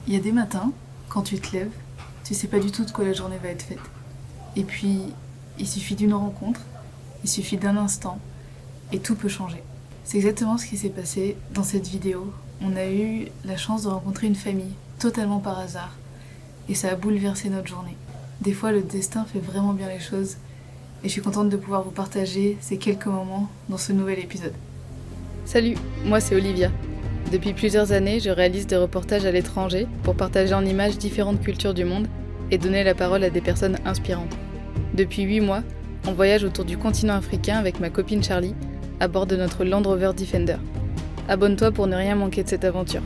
Il y a des matins, quand tu te lèves, tu sais pas du tout de quoi la journée va être faite. Et puis, il suffit d'une rencontre, il suffit d'un instant, et tout peut changer. C'est exactement ce qui s'est passé dans cette vidéo. On a eu la chance de rencontrer une famille, totalement par hasard, et ça a bouleversé notre journée. Des fois, le destin fait vraiment bien les choses, et je suis contente de pouvoir vous partager ces quelques moments dans ce nouvel épisode. Salut, moi c'est Olivia. Depuis plusieurs années, je réalise des reportages à l'étranger pour partager en images différentes cultures du monde et donner la parole à des personnes inspirantes. Depuis 8 mois, on voyage autour du continent africain avec ma copine Charlie à bord de notre Land Rover Defender. Abonne-toi pour ne rien manquer de cette aventure.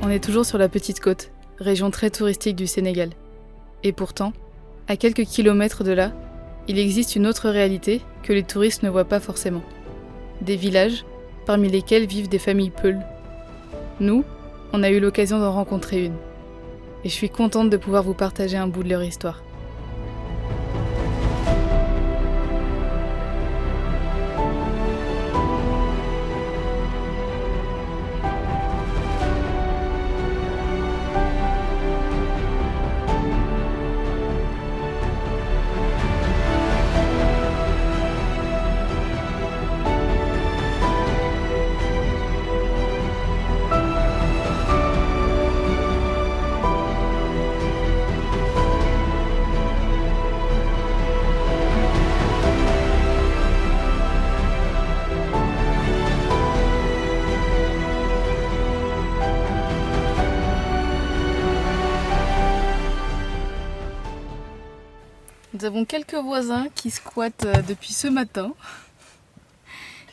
On est toujours sur la Petite Côte, région très touristique du Sénégal. Et pourtant, à quelques kilomètres de là, il existe une autre réalité que les touristes ne voient pas forcément. Des villages, parmi lesquels vivent des familles peules. Nous, on a eu l'occasion d'en rencontrer une. Et je suis contente de pouvoir vous partager un bout de leur histoire. Nous avons quelques voisins qui squattent depuis ce matin.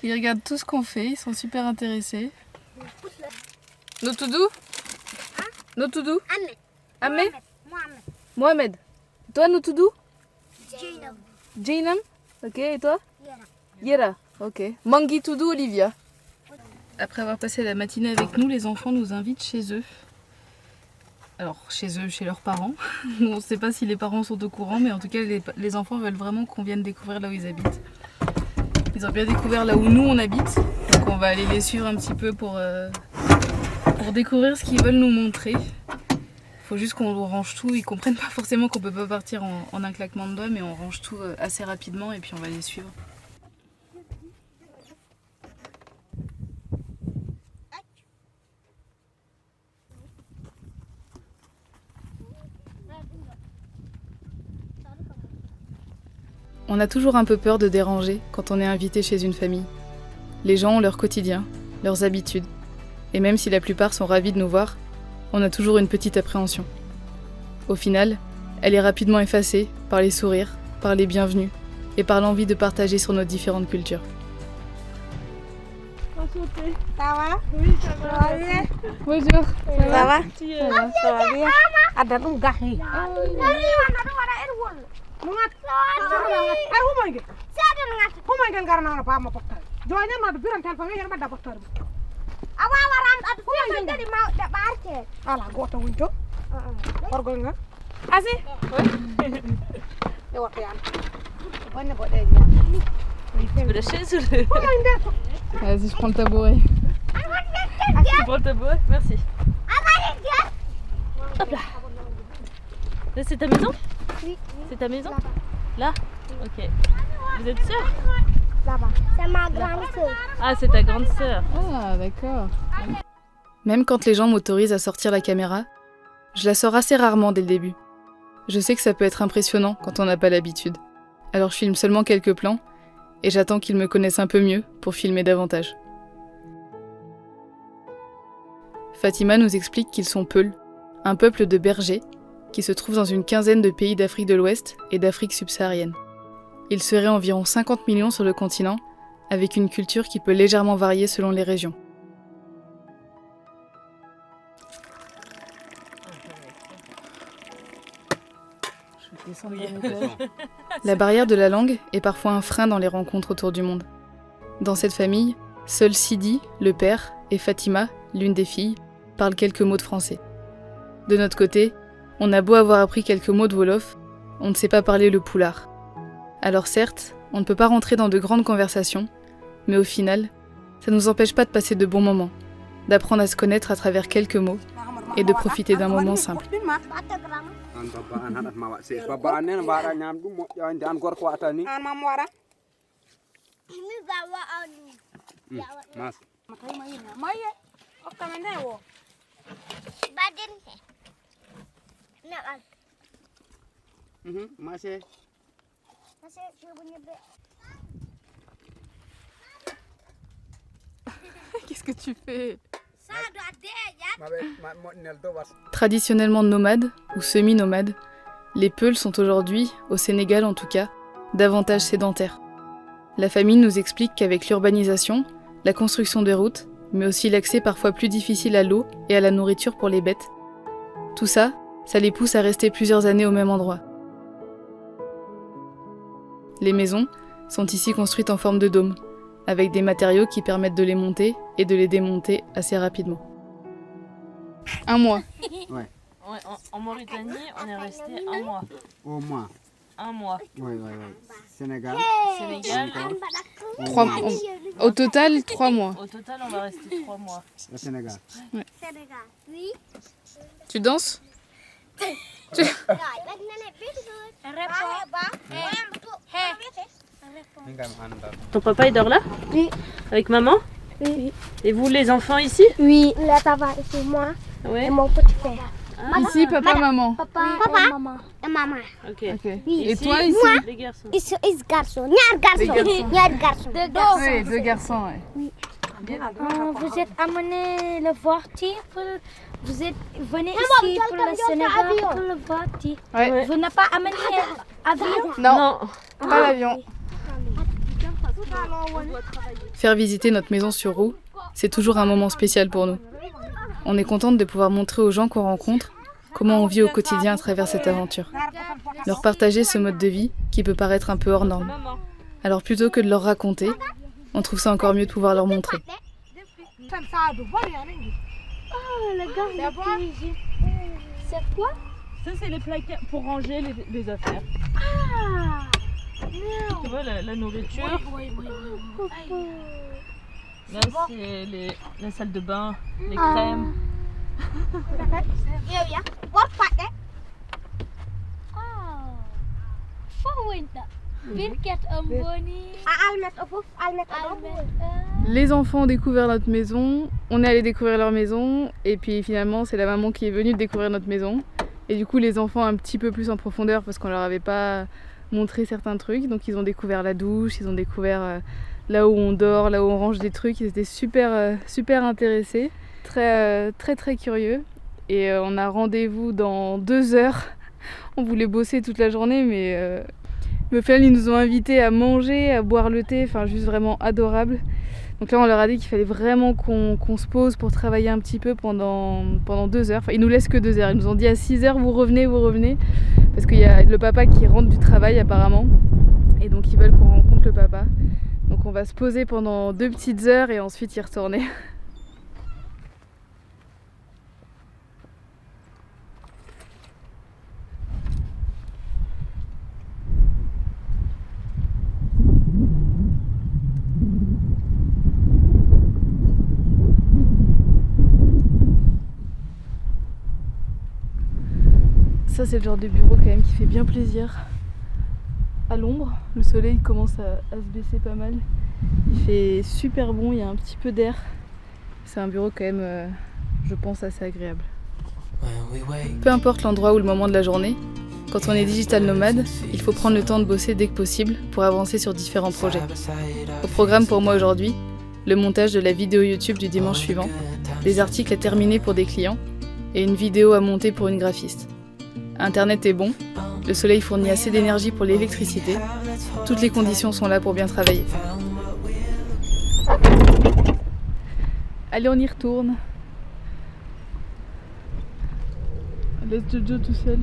Ils regardent tout ce qu'on fait, ils sont super intéressés. Notoudou? Notoudou? Ahmed? Mohamed. Toi Notoudou? Jainam? Ok, et toi? Yera. Ok. Mangi Toudou, Olivia. Après avoir passé la matinée avec nous, les enfants nous invitent chez eux. Alors, chez eux, chez leurs parents. On ne sait pas si les parents sont au courant, mais en tout cas, les enfants veulent vraiment qu'on vienne découvrir là où ils habitent. Ils ont bien découvert là où nous, on habite. Donc, on va aller les suivre un petit peu pour découvrir ce qu'ils veulent nous montrer. Il faut juste qu'on range tout. Ils ne comprennent pas forcément qu'on ne peut pas partir en un claquement de doigts, mais on range tout assez rapidement et puis on va les suivre. On a toujours un peu peur de déranger quand on est invité chez une famille. Les gens ont leur quotidien, leurs habitudes. Et même si la plupart sont ravis de nous voir, on a toujours une petite appréhension. Au final, elle est rapidement effacée par les sourires, par les bienvenus et par l'envie de partager sur nos différentes cultures. Enchantée. Ça va? Oui, ça va. Bonjour. Ça va? Ça va bien. Ada dum gahi. Vas-y, je prends le tabouret. Tu prends le tabouret? Merci. Hop là. Là, c'est ta maison? Oui. C'est ta maison? Là? Ok. Vous êtes sœurs? Là-bas. C'est ma grande sœur. Ah, c'est ta grande sœur. Ah, d'accord. Même quand les gens m'autorisent à sortir la caméra, je la sors assez rarement dès le début. Je sais que ça peut être impressionnant quand on n'a pas l'habitude. Alors je filme seulement quelques plans et j'attends qu'ils me connaissent un peu mieux pour filmer davantage. Fatima nous explique qu'ils sont Peuls, un peuple de bergers qui se trouve dans une quinzaine de pays d'Afrique de l'Ouest et d'Afrique subsaharienne. Ils seraient environ 50 millions sur le continent, avec une culture qui peut légèrement varier selon les régions. La barrière de la langue est parfois un frein dans les rencontres autour du monde. Dans cette famille, seuls Sidi, le père, et Fatima, l'une des filles, parlent quelques mots de français. De notre côté, on a beau avoir appris quelques mots de Wolof, on ne sait pas parler le poulard. Alors certes, on ne peut pas rentrer dans de grandes conversations, mais au final, ça ne nous empêche pas de passer de bons moments, d'apprendre à se connaître à travers quelques mots et de profiter d'un moment simple. Qu'est-ce que tu fais? Traditionnellement nomades ou semi-nomades, les Peuls sont aujourd'hui, au Sénégal en tout cas, davantage sédentaires. La famille nous explique qu'avec l'urbanisation, la construction de routes, mais aussi l'accès parfois plus difficile à l'eau et à la nourriture pour les bêtes, tout ça, ça les pousse à rester plusieurs années au même endroit. Les maisons sont ici construites en forme de dôme, avec des matériaux qui permettent de les monter et de les démonter assez rapidement. 1 mois. Ouais, en Mauritanie, on est resté 1 mois. Au moins. 1 mois. Oui. Sénégal. Sénégal, 3 mois. Au total, 3 mois. au total, on va rester 3 mois. Le Sénégal. Tu danses? Ton papa, il dort là? Oui. Avec maman? Oui. Et vous, les enfants, ici? Oui, là ça va, c'est moi Ouais. et mon petit frère. Ici, papa, maman. Papa, maman. Et maman. Ok. Ok. Oui. Et toi ici? Les garçons. Ils garçons. Ñaar garçons. Ñaar garçons. Deux garçons. Oui, 2 garçons, ouais. Vous êtes amené le voiture pour... Vous êtes venu ici pour le Sénégal pour le voiture. Ouais. Vous n'avez pas amené avion? Non, pas l'avion. Faire visiter notre maison sur roue, c'est toujours un moment spécial pour nous. On est contente de pouvoir montrer aux gens qu'on rencontre comment on vit au quotidien à travers cette aventure. Leur partager ce mode de vie qui peut paraître un peu hors norme. Alors plutôt que de leur raconter, on trouve ça encore mieux de pouvoir leur montrer. Oh, le gars, c'est quoi? Ça, c'est les placards pour ranger les affaires. Ah, Tu vois, la nourriture. Là, c'est la salle de bain, les crèmes. Les enfants ont découvert notre maison, on est allé découvrir leur maison, et puis finalement c'est la maman qui est venue découvrir notre maison. Et du coup les enfants un petit peu plus en profondeur parce qu'on leur avait pas montré certains trucs, donc ils ont découvert la douche, ils ont découvert là où on dort, là où on range des trucs, ils étaient super intéressés, très curieux. Et on a rendez-vous dans 2 heures, on voulait bosser toute la journée mais au final ils nous ont invités à manger, à boire le thé, enfin juste vraiment adorable. Donc là on leur a dit qu'il fallait vraiment qu'on se pose pour travailler un petit peu pendant 2 heures. Enfin ils nous laissent que 2 heures, ils nous ont dit à 6 heures vous revenez. Parce qu'il y a le papa qui rentre du travail apparemment. Et donc ils veulent qu'on rencontre le papa. Donc on va se poser pendant 2 petites heures et ensuite y retourner. Ça c'est le genre de bureau quand même qui fait bien plaisir. À l'ombre, le soleil commence à se baisser pas mal. Il fait super bon, il y a un petit peu d'air. C'est un bureau quand même, je pense, assez agréable. Peu importe l'endroit ou le moment de la journée, quand on est digital nomade, il faut prendre le temps de bosser dès que possible pour avancer sur différents projets. Au programme pour moi aujourd'hui, le montage de la vidéo YouTube du dimanche suivant, des articles à terminer pour des clients et une vidéo à monter pour une graphiste. Internet est bon, le soleil fournit assez d'énergie pour l'électricité, toutes les conditions sont là pour bien travailler. Allez, on y retourne. Laisse Jojo tout seul.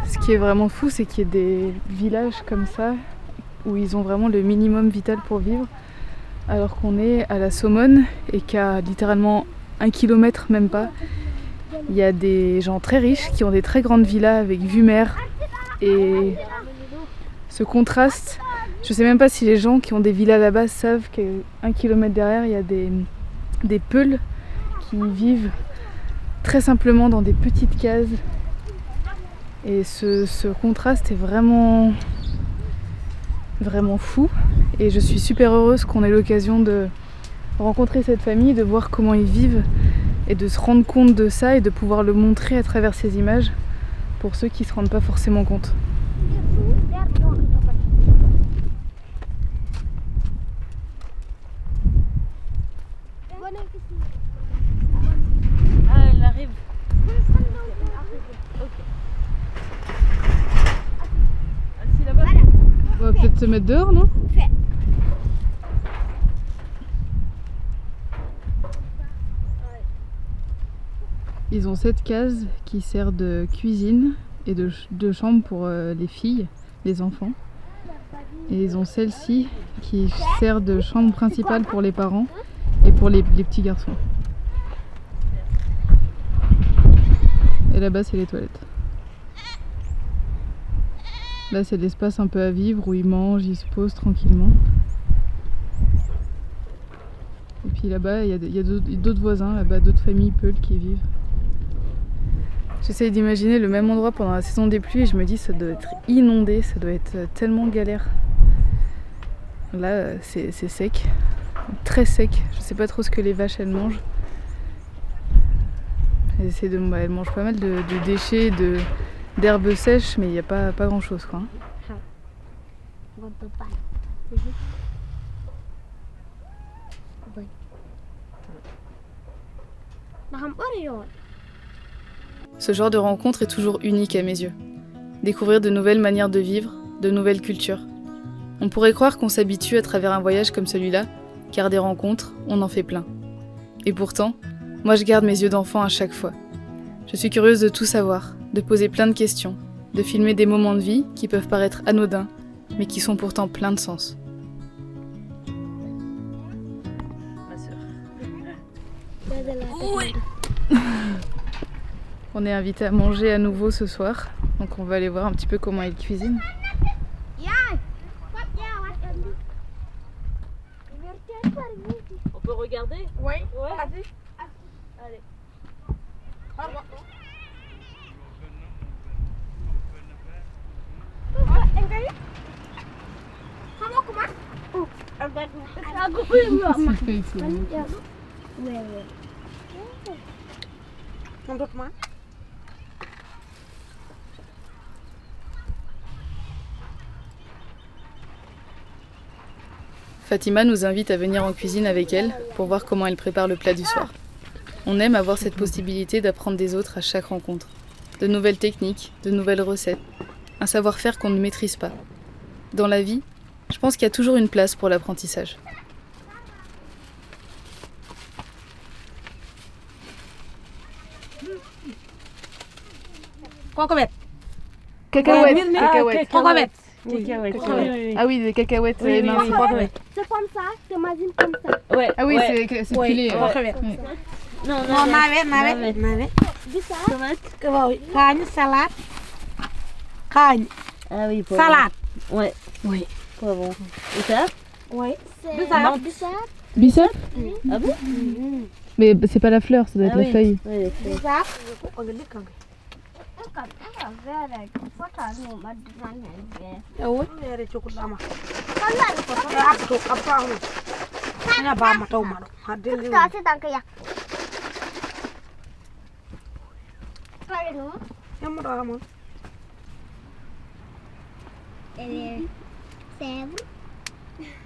Ce qui est vraiment fou, c'est qu'il y ait des villages comme ça où ils ont vraiment le minimum vital pour vivre, alors qu'on est à la Somone et qu'à littéralement 1 kilomètre, même pas, il y a des gens très riches qui ont des très grandes villas avec vue mer. Et ce contraste, je sais même pas si les gens qui ont des villas là-bas savent qu'à 1 kilomètre derrière, il y a des peuls qui vivent très simplement dans des petites cases. Et ce contraste est vraiment fou. Et je suis super heureuse qu'on ait l'occasion de rencontrer cette famille, de voir comment ils vivent et de se rendre compte de ça et de pouvoir le montrer à travers ces images pour ceux qui ne se rendent pas forcément compte. Ah, elle arrive. Assis là-bas. On va peut-être se mettre dehors, non ? Ils ont cette case qui sert de cuisine et de chambre pour les filles, les enfants. Et ils ont celle-ci qui sert de chambre principale pour les parents et pour les petits garçons. Et là-bas, c'est les toilettes. Là, c'est l'espace un peu à vivre où ils mangent, ils se posent tranquillement. Et puis là-bas, il y a d'autres voisins, là-bas, d'autres familles peuls qui y vivent. J'essaye d'imaginer le même endroit pendant la saison des pluies et je me dis ça doit être inondé, ça doit être tellement galère. Là, c'est sec, très sec. Je sais pas trop ce que les vaches elles mangent. Elles mangent pas mal de déchets, d'herbes sèches, mais il n'y a pas grand chose quoi. Ce genre de rencontre est toujours unique à mes yeux. Découvrir de nouvelles manières de vivre, de nouvelles cultures. On pourrait croire qu'on s'habitue à travers un voyage comme celui-là, car des rencontres, on en fait plein. Et pourtant, moi je garde mes yeux d'enfant à chaque fois. Je suis curieuse de tout savoir, de poser plein de questions, de filmer des moments de vie qui peuvent paraître anodins, mais qui sont pourtant pleins de sens. Ma sœur. On est invité à manger à nouveau ce soir, donc on va aller voir un petit peu comment ils cuisinent. On peut regarder? Oui. Ouais. Allez. Allez. Fatima nous invite à venir en cuisine avec elle pour voir comment elle prépare le plat du soir. On aime avoir cette possibilité d'apprendre des autres à chaque rencontre. De nouvelles techniques, de nouvelles recettes, un savoir-faire qu'on ne maîtrise pas. Dans la vie, je pense qu'il y a toujours une place pour l'apprentissage. Cacahuètes. Cacahuètes, Cacahuètes. Cacahuètes. Ah oui, des cacahuètes Oui, minces. oui, oui. C'est comme ça, t'imagines comme ça. Ouais. Ah oui, ouais. c'est Ouais, pilé. ouais. Ouais. Non, Non, navet. Bisa. Cagne, salade. Cagne, Ah oui, pour salade. Ouais. Oui. Pas bon. Et ça? Oui. C'est Bisa. bisa. Bissap? Ah bon? Mais c'est pas la fleur, ça doit être Ah la oui. feuille. Ouais, les feuilles. Bisa. Oui. Ere chokulama. Apa? Ina ba mata umaro. Hadili. Kasih tangke ya. Kalau Yamu ramu. ini seven.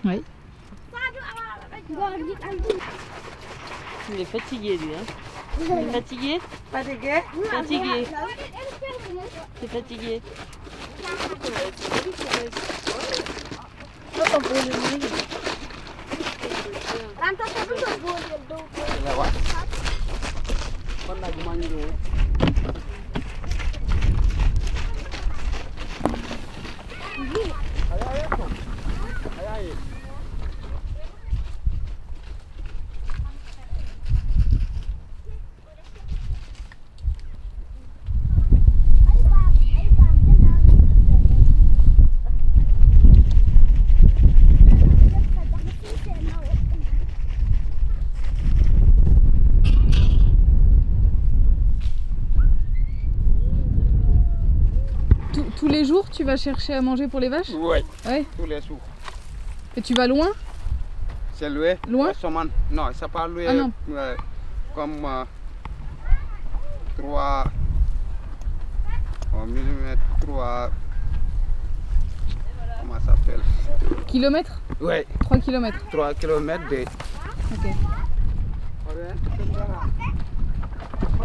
Oui. Il est fatigué lui, hein? Il est fatigué? Fatigué? Fatigué. C'est fatigué. Lewat. Kon lagi mandi dulu. Tous les jours, tu vas chercher à manger pour les vaches? Oui, Ouais. tous les jours. Et tu vas loin? C'est loué. Loin? Semaine. Non, c'est pas loué. Ah non. Comme 3 mm, 3. Comment ça s'appelle? Kilomètres? Oui, 3 kilomètres. 3 km de. Ok.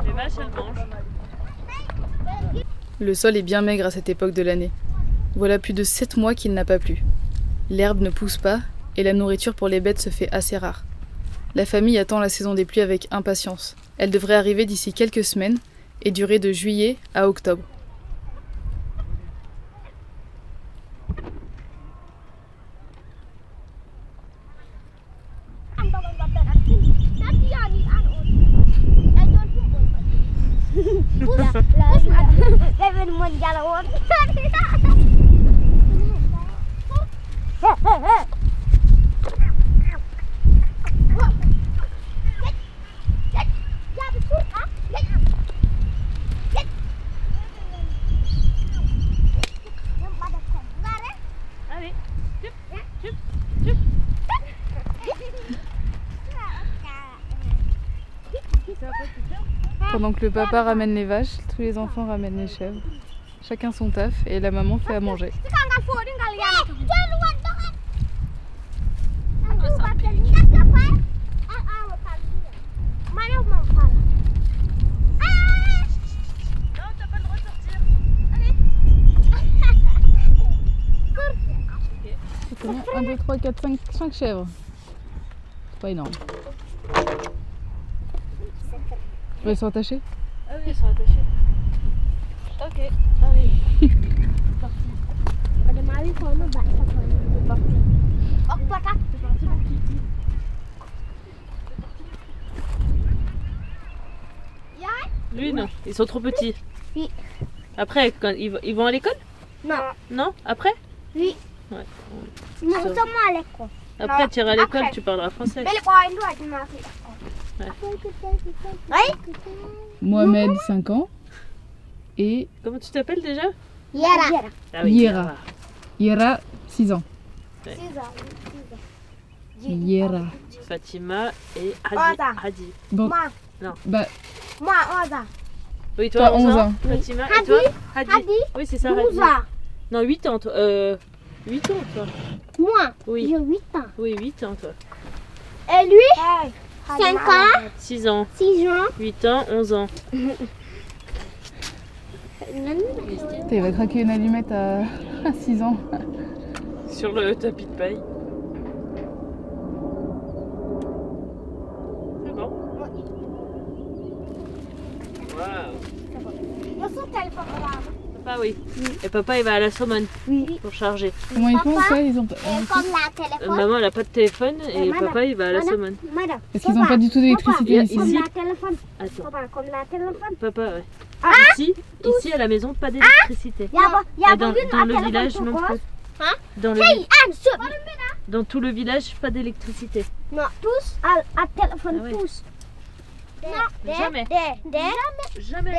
Les vaches, elles mangent. Le sol est bien maigre à cette époque de l'année. Voilà plus de 7 mois qu'il n'a pas plu. L'herbe ne pousse pas et la nourriture pour les bêtes se fait assez rare. La famille attend la saison des pluies avec impatience. Elle devrait arriver d'ici quelques semaines et durer de juillet à octobre. Allez, Pendant que le papa ramène les vaches, tous les enfants ramènent les chèvres. Chacun son taf et la maman fait à manger. C'est combien? 1, 2, 3, 4, 5 chèvres. C'est pas énorme. Elles sont attachées? Ah oui, ils sont attachés. Ok, allez. Lui, non, ils sont trop petits. Oui. Après, quand ils vont à l'école? Non. Non? Après? Oui. Ouais. Nous sommes à l'école. Après, tu iras à l'école, Après. tu parleras français. Mohamed, 5 ans. Et Comment tu t'appelles déjà? Yara. Ah Yera. Yera, 6 ans. Ouais. Yera. Fatima et Hadi. Oza. Hadi. Bon, Non. bah, Moi, Oza. Oui, toi, Toi, 11 11 ans. ans. Fatima. Et Hadi. toi? Hadi. Hadi. Oui, c'est ça, 12 Hadi. ans. Non, 8 ans, toi. 8 ans, toi. Moi, Oui. j'ai 8 ans. Oui, 8 ans, toi. Et lui, 5 ans, 6 ans, 6 ans. 8 ans, 11 ans. putain, il va craquer une allumette à 6 ans. Sur le tapis de paille. C'est bon. Waouh. Papa, oui. Et papa, il va à la Saumon pour charger. Comment ils font ça? Ils ont pas... Comme la téléphone. Maman, elle a pas de téléphone et Maman. papa, il va à la Saumon. Madame. Parce qu'ils n'ont pas du tout d'électricité Papa. ici. Comme Ici. la téléphone. Attends, Papa, comme la téléphone. papa, ouais. Ici, à la maison, pas d'électricité. Et dans le village non plus. Dans tout le village, pas d'électricité. Non, tous à téléphone, Ah ouais. tous. Jamais. Jamais.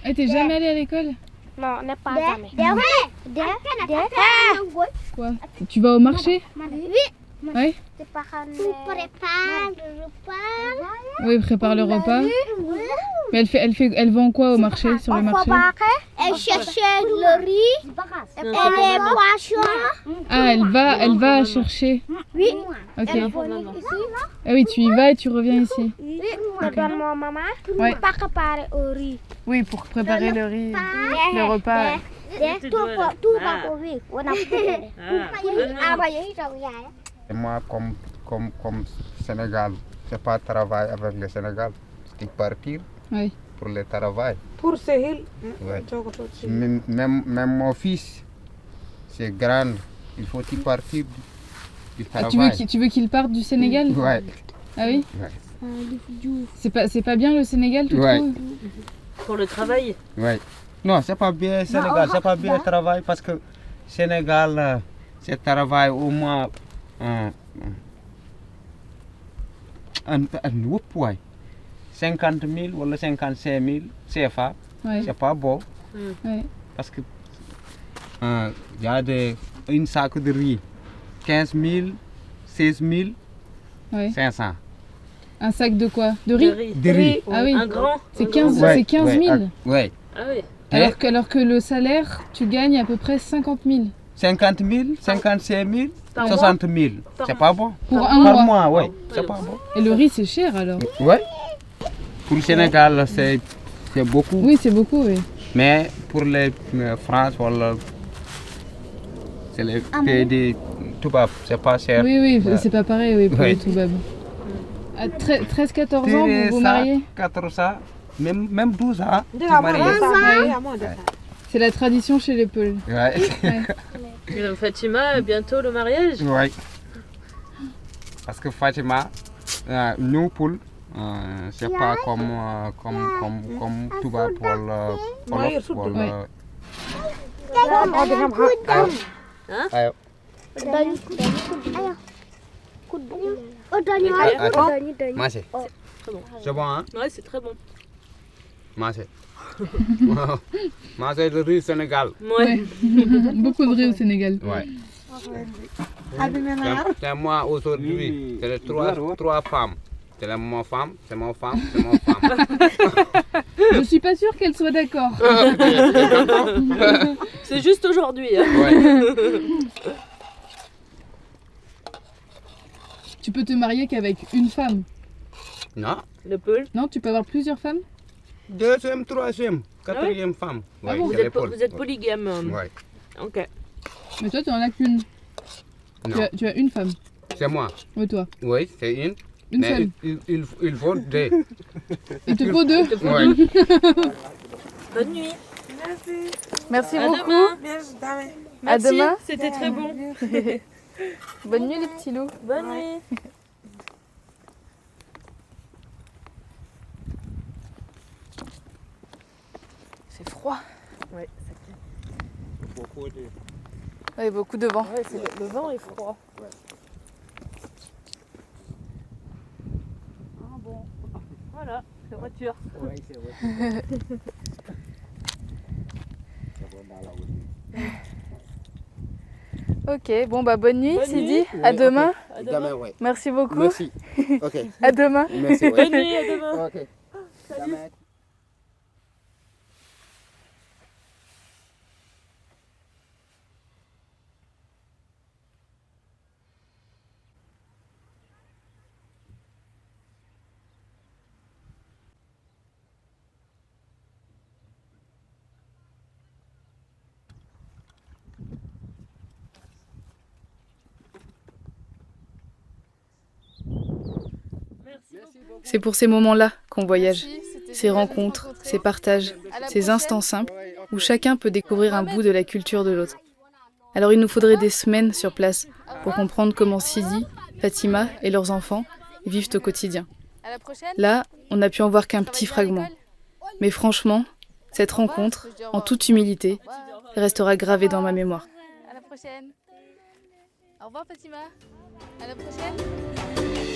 Eh, t'es jamais allé à l'école? Non, n'est pas jamais. Quoi? Tu vas au marché? Oui. Ouais? Tu prépares le repas. Oui, prépare le repas. Mais elle vend quoi au marché, sur le marché? Elle cherche le riz et les poissons. Ah, elle va chercher. Oui. Ok. Elle vient ici. Ah oui, tu y vas et tu reviens ici. Oui. Madame, maman. Ouais. Pas préparer au riz. Oui, pour préparer le riz, le repas. Tu dois, là. Tout va au riz. On a préparé. Ah, Et moi, comme Sénégal, c'est pas travail avec le Sénégal, c'est partir Oui. pour le travail. Pour Sehil. Ouais. Même mon fils, c'est grand, il faut y partir du Ah, travail. tu veux qu'il parte du Sénégal? Ouais. Ah oui? Ouais. C'est pas bien le Sénégal, tu Ouais. trouves? Pour le travail. Ouais. Non, c'est pas bien Sénégal, c'est pas bien le travail parce que Sénégal, c'est travail au moins un 50 000 ou 55 000 CFA, Ouais. c'est pas beau Ouais. parce que y a une sac de riz, 15 000, 16 Ouais. 500. Un sac de quoi? De riz? De riz. Ah oui. Un grand. C'est un 15 grand. c'est 15 000. Ouais. Ah oui. Alors que le salaire, tu gagnes à peu près 50 000 50 000, 55 000, Par 60 000. Par C'est pas bon. pour Par un Par mois. mois, ouais. C'est pas bon. Et le riz, c'est cher alors? Ouais. Pour le Sénégal, c'est beaucoup. Oui, c'est beaucoup, oui. Mais pour les France, voilà, c'est les pays de Toubab, c'est pas cher. Oui, oui, Ouais. c'est pas pareil, oui, pour Ouais. les Toubab. À 13-14 ans, vous vous mariez? 14 ans, même 12 ans, tu Dia maries. marie. C'est la tradition chez les Peuls. Ouais. Et donc, Fatima, bientôt le mariage. Ouais. Parce que Fatima, nous, poules, c'est pas comme Toubab pour le. Ouais. Ayo. Massé. Très bon. C'est bon, hein? Ouais, c'est très bon. Massé. Massé le riz Sénégal. Ouais. Beaucoup de riz au Sénégal. Ouais. C'est moi aujourd'hui, c'est les trois femmes. C'est ma femme, c'est mon femme, c'est mon femme. Je suis pas sûre qu'elle soit d'accord. C'est juste aujourd'hui. Hein. Ouais. Tu peux te marier qu'avec une femme. Non, Le Peul. Non, tu peux avoir plusieurs femmes? deuxième, troisième, quatrième femme. Ouais, Vous c'est les êtes, poules. vous êtes polygame. Ouais. Ok. Mais toi, tu en as qu'une. Non, Tu as une femme. c'est moi. Oui, toi. Oui, c'est une. Une Mais seule. il faut deux. Il te faut deux. Ouais. Bonne nuit. Merci À beaucoup. demain. À Merci, demain. C'était très bon. Bonne nuit les petits loups. Bonne nuit. C'est froid. Ouais, Ouais, beaucoup de vent. ouais, le vent est froid. Ah bon. Voilà, la voiture. Ok, bon bah bonne nuit Bonne Sidi. nuit. À demain. À demain. ouais. Merci beaucoup. Merci. Ok. À demain. Merci. Bonne nuit, à demain. Ok. Demain. C'est pour ces moments-là qu'on voyage, ces rencontres, ces partages, ces instants simples où chacun peut découvrir un bout de la culture de l'autre. Alors il nous faudrait des semaines sur place pour comprendre comment Sidi, Fatima et leurs enfants vivent au quotidien. Là, on n'a pu en voir qu'un petit fragment. Mais franchement, cette rencontre, en toute humilité, restera gravée dans ma mémoire. À la prochaine. Au revoir Fatima. À la prochaine.